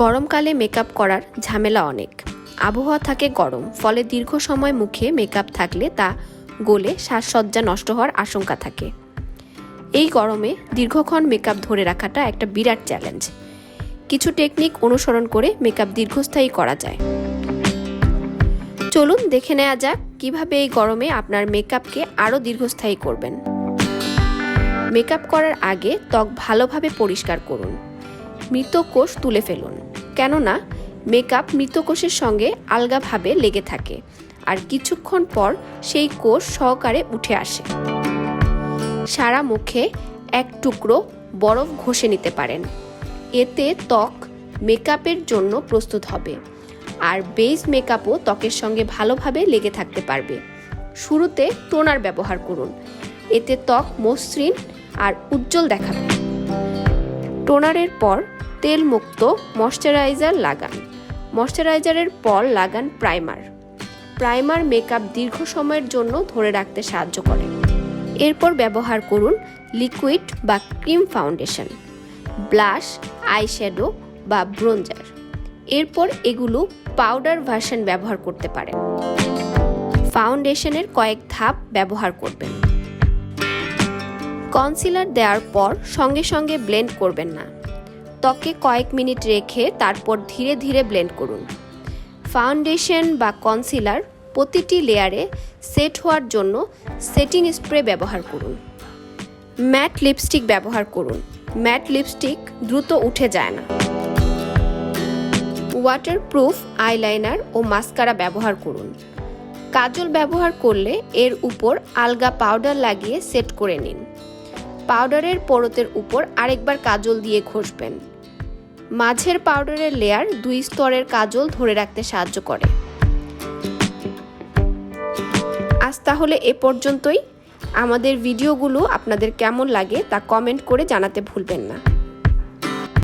গরমকালে মেকআপ করার ঝামেলা অনেক। আবহাওয়া থাকে গরম, ফলে দীর্ঘ সময় মুখে মেকআপ থাকলে তা গলে সাজসজ্জা নষ্ট হওয়ার আশঙ্কা থাকে। এই গরমে দীর্ঘক্ষণ মেকআপ ধরে রাখাটা একটা বিরাট চ্যালেঞ্জ। কিছু টেকনিক অনুসরণ করে মেকআপ দীর্ঘস্থায়ী করা যায়। চলুন দেখে নেওয়া যাক কিভাবে এই গরমে আপনার মেকআপকে আরও দীর্ঘস্থায়ী করবেন। মেকআপ করার আগে ত্বক ভালোভাবে পরিষ্কার করুন। মৃত কোষ তুলে ফেলুন, কেননা মেকআপ মৃত কোষের সঙ্গে আলগাভাবে লেগে থাকে আর কিছুক্ষণ পর সেই কোষ সহকারে উঠে আসে। সারা মুখে এক টুকরো বরফ ঘষে নিতে পারেন, এতে ত্বক মেকআপের জন্য প্রস্তুত হবে আর বেস মেকআপও ত্বকের সঙ্গে ভালোভাবে লেগে থাকতে পারবে। শুরুতে টোনার ব্যবহার করুন, এতে ত্বক মসৃণ আর উজ্জ্বল দেখাবে। টোনারের পর তেল মুক্ত ময়শ্চারাইজার লাগান। ময়শ্চারাইজারের পর লাগান প্রাইমার। প্রাইমার মেকআপ দীর্ঘ সময়ের জন্য ধরে রাখতে সাহায্য করে। এরপর ব্যবহার করুন লিকুইড বা ক্রিম ফাউন্ডেশন, ব্লাশ, আইশ্যাডো বা ব্রোঞ্জার। এরপর এগুলো পাউডার ভার্সন ব্যবহার করতে পারেন। ফাউন্ডেশনের কয়েক ধাপ ব্যবহার করবেন। কনসিলার দেওয়ার পর সঙ্গে সঙ্গে ব্লেন্ড করবেন না, ত্বকে কয়েক মিনিট রেখে তারপর ধীরে ধীরে ব্লেন্ড করুন। ফাউন্ডেশন বা কনসিলার প্রতিটি লেয়ারে সেট হওয়ার জন্য সেটিং স্প্রে ব্যবহার করুন। ম্যাট লিপস্টিক ব্যবহার করুন, ম্যাট লিপস্টিক দ্রুত উঠে যায় না। ওয়াটারপ্রুফ আইলাইনার ও মাস্কারা ব্যবহার করুন। কাজল ব্যবহার করলে এর উপর আলগা পাউডার লাগিয়ে সেট করে নিন। পাউডারের পরতের উপর আরেকবার কাজল দিয়ে ঘষবেন। মাঝের পাউডারের লেয়ার 2 স্তরের কাজল ধরে রাখতে সাহায্য করে। আজ তাহলে এ পর্যন্তই। আমাদের ভিডিওগুলো আপনাদের কেমন লাগে তা কমেন্ট করে জানাতে ভুলবেন না।